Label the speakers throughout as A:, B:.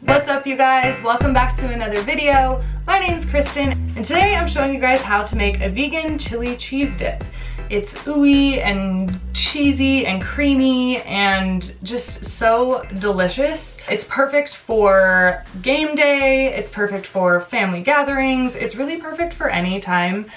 A: What's up, you guys? Welcome back to another video. My name's Kristen, and today I'm showing you guys how to make a vegan chili cheese dip. It's ooey and cheesy and creamy and just so delicious. It's perfect for game day, it's perfect for family gatherings, it's really perfect for any time.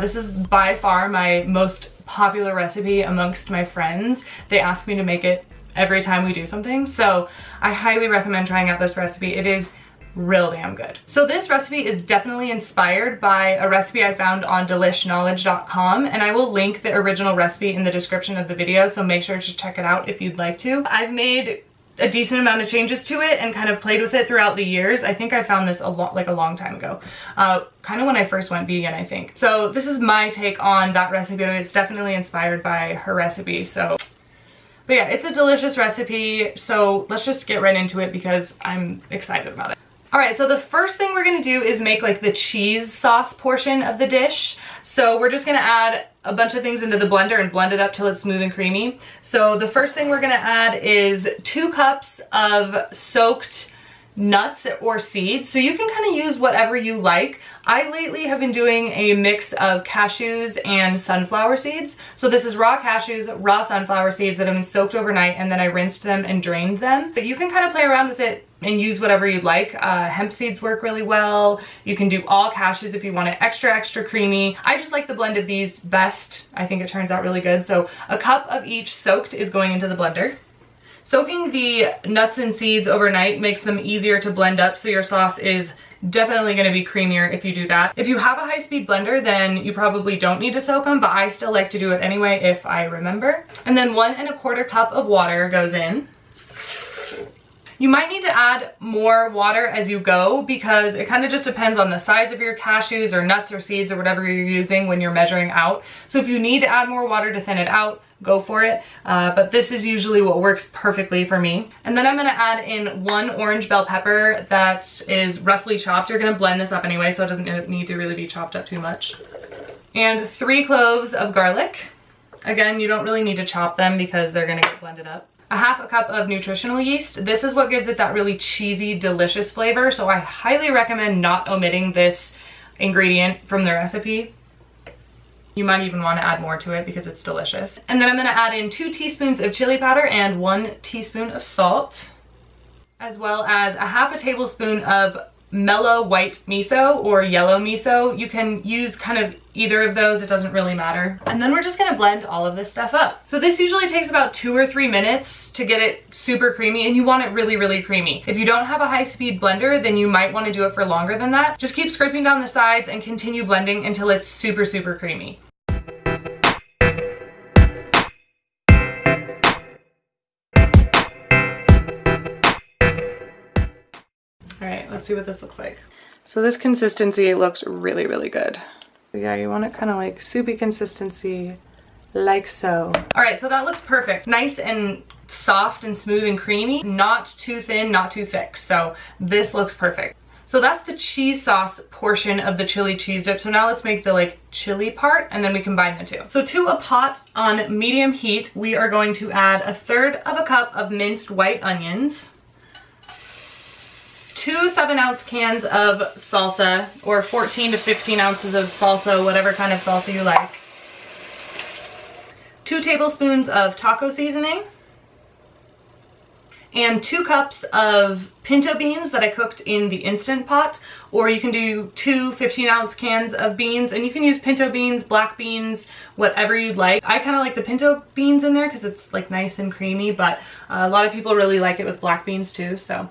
A: This is by far my most popular recipe amongst my friends. They ask me to make it every time we do something, so I highly recommend trying out this recipe. It is real damn good. So this recipe is definitely inspired by a recipe I found on DelishKnowledge.com, and I will link the original recipe in the description of the video, so make sure to check it out if you'd like to. I've made a decent amount of changes to it and kind of played with it throughout the years. I think I found this a long time ago, kind of when I first went vegan, I think. So this is my take on that recipe. It's definitely inspired by her recipe. But yeah, it's a delicious recipe, so let's just get right into it because I'm excited about it. All right, so the first thing we're gonna do is make like the cheese sauce portion of the dish. So we're just gonna add a bunch of things into the blender and blend it up till it's smooth and creamy. So the first thing we're gonna add is 2 cups of soaked nuts or seeds. So you can kind of use whatever you like. I lately have been doing a mix of cashews and sunflower seeds. So this is raw cashews, raw sunflower seeds that have been soaked overnight, and then I rinsed them and drained them. But you can kind of play around with it and use whatever you'd like. Hemp seeds work really well. You can do all cashews if you want it extra creamy. I just like the blend of these best. I think it turns out really good. So a cup of each soaked is going into the blender. Soaking the nuts and seeds overnight makes them easier to blend up, so your sauce is definitely going to be creamier if you do that. If you have a high-speed blender, then you probably don't need to soak them, but I still like to do it anyway if I remember. And then 1 1/4 cup of water goes in. You might need to add more water as you go because it kind of just depends on the size of your cashews or nuts or seeds or whatever you're using when you're measuring out. So if you need to add more water to thin it out, go for it. But this is usually what works perfectly for me. And then I'm gonna add in 1 orange bell pepper that is roughly chopped. You're gonna blend this up anyway, so it doesn't need to really be chopped up too much. And 3 cloves of garlic. Again, you don't really need to chop them because they're gonna get blended up. 1/2 cup of nutritional yeast. This is what gives it that really cheesy, delicious flavor, so I highly recommend not omitting this ingredient from the recipe. You might even want to add more to it because it's delicious. And then I'm going to add in 2 teaspoons of chili powder and 1 teaspoon of salt, as well as 1/2 tablespoon of mellow white miso or yellow miso. You can use kind of either of those, it doesn't really matter. And then we're just gonna blend all of this stuff up. So this usually takes about 2 or 3 minutes to get it super creamy, and you want it really creamy. If you don't have a high-speed blender, then you might wanna do it for longer than that. Just keep scraping down the sides and continue blending until it's super creamy. All right, let's see what this looks like. So this consistency looks really good. Yeah, you want it kind of like soupy consistency, like so. All right, so that looks perfect. Nice and soft and smooth and creamy. Not too thin, not too thick. So this looks perfect. So that's the cheese sauce portion of the chili cheese dip. So now let's make the like chili part, and then we combine the two. So to a pot on medium heat, we are going to add 1/3 cup of minced white onions, 2 7-ounce cans of salsa, or 14 to 15 ounces of salsa, whatever kind of salsa you like, 2 tablespoons of taco seasoning, and 2 cups of pinto beans that I cooked in the Instant Pot, or you can do 2 15-ounce cans of beans, and you can use pinto beans, black beans, whatever you'd like. I kind of like the pinto beans in there because it's like nice and creamy, but a lot of people really like it with black beans too, so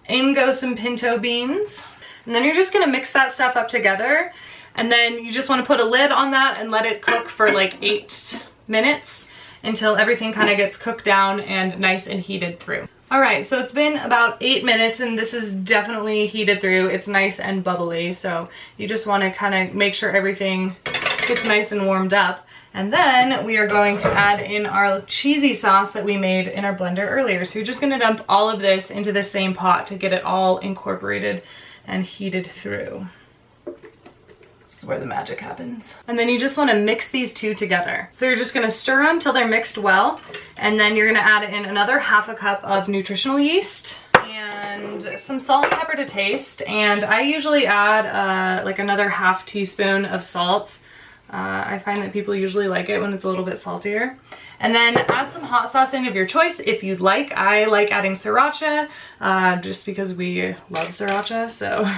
A: in go some pinto beans. And then you're just gonna mix that stuff up together, and then you just wanna put a lid on that and let it cook for like 8 minutes until everything kind of gets cooked down and nice and heated through. All right, so it's been about 8 minutes, and this is definitely heated through. It's nice and bubbly, so you just wanna kind of make sure everything gets nice and warmed up. And then we are going to add in our cheesy sauce that we made in our blender earlier. So you're just gonna dump all of this into the same pot to get it all incorporated and heated through. This is where the magic happens. And then you just wanna mix these two together. So you're just gonna stir them till they're mixed well, and then you're gonna add in another 1/2 cup of nutritional yeast and and some salt and pepper to taste. And I usually add like another half teaspoon of salt. I find that people usually like it when it's a little bit saltier. And then add some hot sauce in of your choice if you'd like. I like adding sriracha just because we love sriracha, so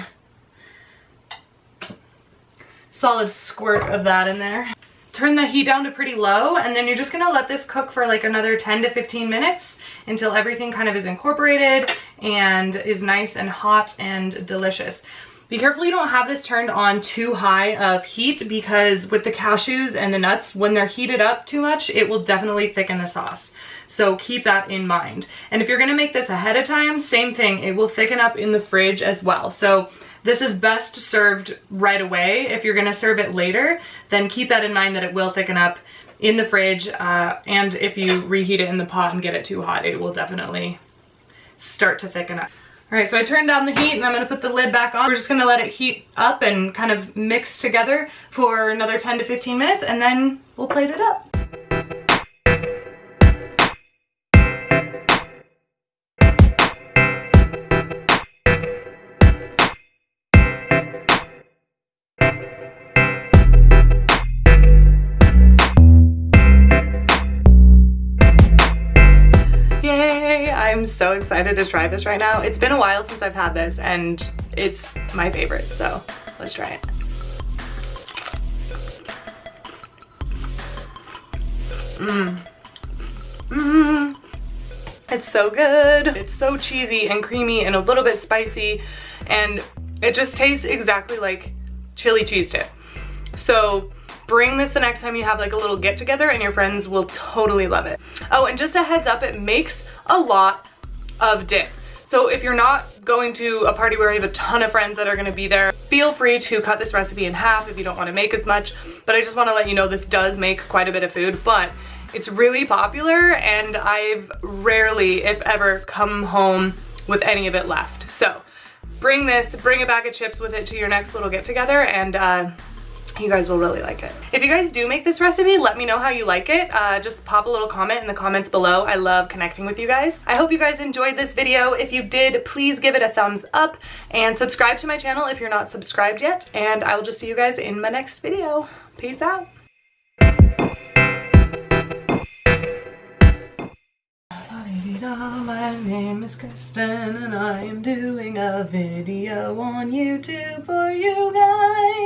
A: solid squirt of that in there. Turn the heat down to pretty low, and then you're just gonna let this cook for like another 10 to 15 minutes until everything kind of is incorporated and is nice and hot and delicious. Be careful you don't have this turned on too high of heat, because with the cashews and the nuts, when they're heated up too much, it will definitely thicken the sauce. So keep that in mind. And if you're gonna make this ahead of time, same thing, it will thicken up in the fridge as well. So this is best served right away. If you're gonna serve it later, then keep that in mind that it will thicken up in the fridge. And if you reheat it in the pot and get it too hot, it will definitely start to thicken up. All right, so I turned down the heat and I'm gonna put the lid back on. We're just gonna let it heat up and kind of mix together for another 10 to 15 minutes, and then we'll plate it up. I'm so excited to try this right now. It's been a while since I've had this and it's my favorite, so let's try it. It's so good. It's so cheesy and creamy and a little bit spicy, and it just tastes exactly like chili cheese dip. So bring this the next time you have like a little get together and your friends will totally love it. Oh, and just a heads up, it makes a lot of dip. So if you're not going to a party where you have a ton of friends that are gonna be there, feel free to cut this recipe in half if you don't wanna make as much. But I just wanna let you know this does make quite a bit of food, but it's really popular and I've rarely, if ever, come home with any of it left. So bring this, bring a bag of chips with it to your next little get together, and you guys will really like it. If you guys do make this recipe, let me know how you like it. Just pop a little comment in the comments below. I love connecting with you guys. I hope you guys enjoyed this video. If you did, please give it a thumbs up and subscribe to my channel if you're not subscribed yet. And I will just see you guys in my next video. Peace out. My name is Kristen and I am doing a video on YouTube for you guys.